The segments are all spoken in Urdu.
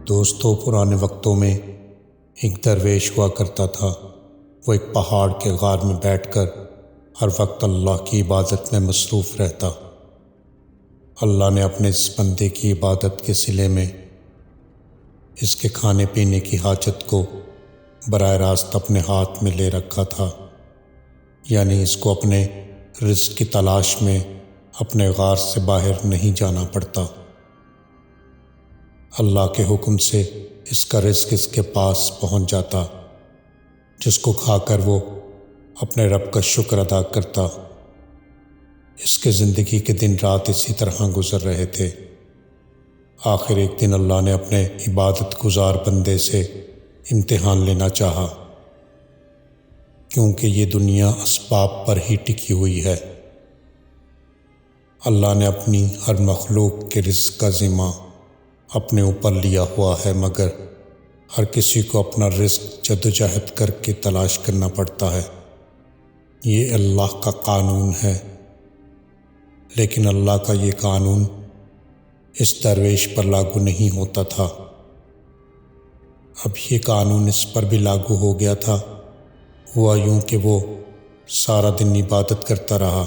دوستوں، پرانے وقتوں میں ایک درویش ہوا کرتا تھا۔ وہ ایک پہاڑ کے غار میں بیٹھ کر ہر وقت اللہ کی عبادت میں مصروف رہتا۔ اللہ نے اپنے اس بندے کی عبادت کے صلے میں اس کے کھانے پینے کی حاجت کو براہ راست اپنے ہاتھ میں لے رکھا تھا، یعنی اس کو اپنے رزق کی تلاش میں اپنے غار سے باہر نہیں جانا پڑتا۔ اللہ کے حکم سے اس کا رزق اس کے پاس پہنچ جاتا، جس کو کھا کر وہ اپنے رب کا شکر ادا کرتا۔ اس کے زندگی کے دن رات اسی طرح گزر رہے تھے۔ آخر ایک دن اللہ نے اپنے عبادت گزار بندے سے امتحان لینا چاہا، کیونکہ یہ دنیا اسباب پر ہی ٹکی ہوئی ہے۔ اللہ نے اپنی ہر مخلوق کے رزق کا ذمہ اپنے اوپر لیا ہوا ہے، مگر ہر کسی کو اپنا رزق جدوجہد کر کے تلاش کرنا پڑتا ہے۔ یہ اللہ کا قانون ہے، لیکن اللہ کا یہ قانون اس درویش پر لاگو نہیں ہوتا تھا۔ اب یہ قانون اس پر بھی لاگو ہو گیا تھا۔ ہوا یوں کہ وہ سارا دن عبادت کرتا رہا،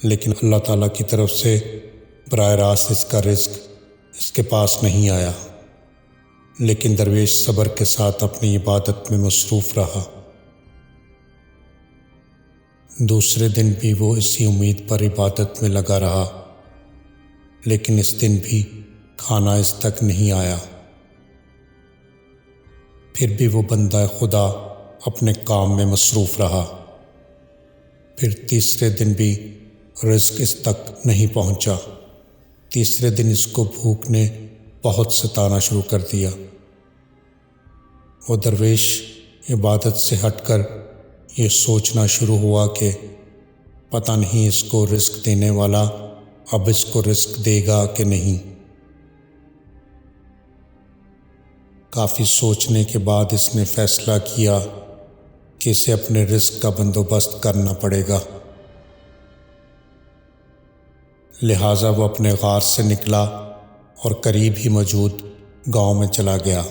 لیکن اللہ تعالیٰ کی طرف سے براہ راست اس کا رزق اس کے پاس نہیں آیا۔ لیکن درویش صبر کے ساتھ اپنی عبادت میں مصروف رہا۔ دوسرے دن بھی وہ اسی امید پر عبادت میں لگا رہا، لیکن اس دن بھی کھانا اس تک نہیں آیا۔ پھر بھی وہ بندہ خدا اپنے کام میں مصروف رہا۔ پھر تیسرے دن بھی رزق اس تک نہیں پہنچا۔ تیسرے دن اس کو بھوک نے بہت ستانا شروع کر دیا۔ وہ درویش عبادت سے ہٹ کر یہ سوچنا شروع ہوا کہ پتہ نہیں اس کو رزق دینے والا اب اس کو رزق دے گا کہ نہیں۔ کافی سوچنے کے بعد اس نے فیصلہ کیا کہ اسے اپنے رزق کا بندوبست کرنا پڑے گا۔ لہٰذا وہ اپنے غار سے نکلا اور قریب ہی موجود گاؤں میں چلا گیا۔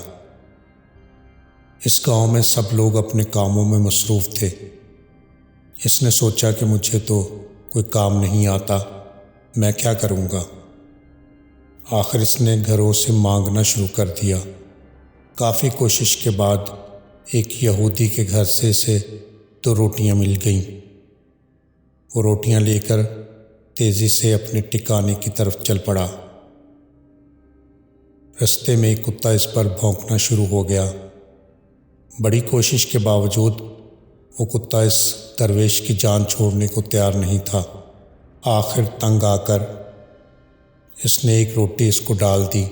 اس گاؤں میں سب لوگ اپنے کاموں میں مصروف تھے۔ اس نے سوچا کہ مجھے تو کوئی کام نہیں آتا، میں کیا کروں گا؟ آخر اس نے گھروں سے مانگنا شروع کر دیا۔ کافی کوشش کے بعد ایک یہودی کے گھر سے اسے 2 روٹیاں مل گئیں۔ وہ روٹیاں لے کر تیزی سے اپنے ٹھکانے کی طرف چل پڑا۔ رستے میں ایک کتا اس پر بھونکنا شروع ہو گیا۔ بڑی کوشش کے باوجود وہ کتا اس درویش کی جان چھوڑنے کو تیار نہیں تھا۔ آخر تنگ آ کر اس نے ایک روٹی اس کو ڈال دی۔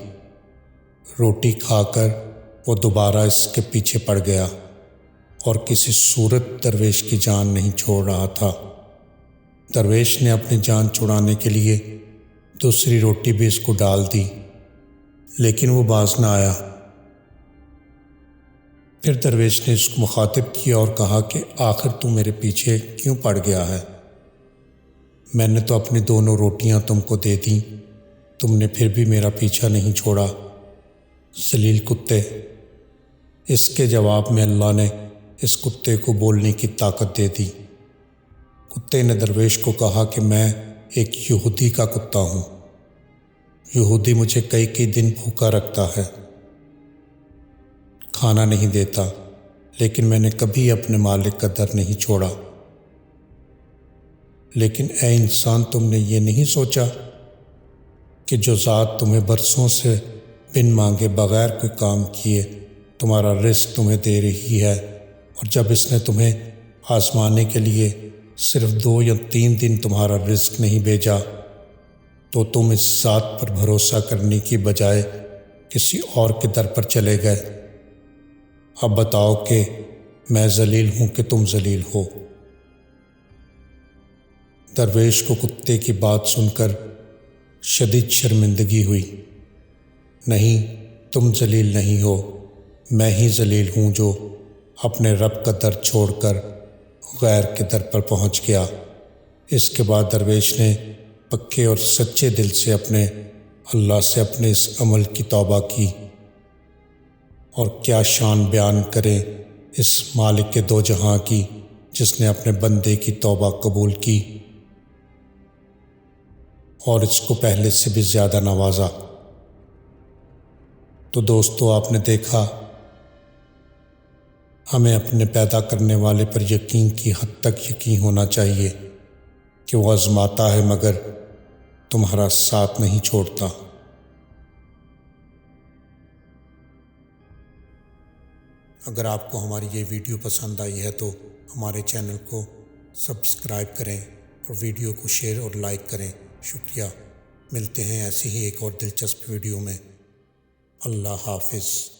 روٹی کھا کر وہ دوبارہ اس کے پیچھے پڑ گیا اور کسی صورت درویش کی جان نہیں چھوڑ رہا تھا۔ درویش نے اپنی جان چھڑانے کے لیے دوسری روٹی بھی اس کو ڈال دی، لیکن وہ باز نہ آیا۔ پھر درویش نے اس کو مخاطب کیا اور کہا کہ آخر تو میرے پیچھے کیوں پڑ گیا ہے؟ میں نے تو اپنی 2 روٹیاں تم کو دے دیں، تم نے پھر بھی میرا پیچھا نہیں چھوڑا، ذلیل کتے۔ اس کے جواب میں اللہ نے اس کتے کو بولنے کی طاقت دے دی۔ کتے نے درویش کو کہا کہ میں ایک یہودی کا کتا ہوں۔ یہودی مجھے کئی دن بھوکا رکھتا ہے، کھانا نہیں دیتا، لیکن میں نے کبھی اپنے مالک کا در نہیں چھوڑا۔ لیکن اے انسان، تم نے یہ نہیں سوچا کہ جو ذات تمہیں برسوں سے بن مانگے بغیر کوئی کام کیے تمہارا رزق تمہیں دے رہی ہے، اور جب اس نے تمہیں آزمانے کے لیے صرف 2 یا 3 دن تمہارا رزق نہیں بھیجا، تو تم اس ذات پر بھروسہ کرنے کی بجائے کسی اور کے در پر چلے گئے۔ اب بتاؤ کہ میں ذلیل ہوں کہ تم ذلیل ہو؟ درویش کو کتے کی بات سن کر شدید شرمندگی ہوئی۔ نہیں، تم ذلیل نہیں ہو، میں ہی ذلیل ہوں جو اپنے رب کا در چھوڑ کر غیر کے در پر پہنچ گیا۔ اس کے بعد درویش نے پکے اور سچے دل سے اپنے اللہ سے اپنے اس عمل کی توبہ کی اور کیا شان بیان کریں اس مالک کے دو جہاں کی، جس نے اپنے بندے کی توبہ قبول کی اور اس کو پہلے سے بھی زیادہ نوازا۔ تو دوستو، آپ نے دیکھا، ہمیں اپنے پیدا کرنے والے پر یقین کی حد تک یقین ہونا چاہیے کہ وہ آزماتا ہے مگر تمہارا ساتھ نہیں چھوڑتا۔ اگر آپ کو ہماری یہ ویڈیو پسند آئی ہے تو ہمارے چینل کو سبسکرائب کریں اور ویڈیو کو شیئر اور لائک کریں۔ شکریہ۔ ملتے ہیں ایسی ہی ایک اور دلچسپ ویڈیو میں۔ اللہ حافظ۔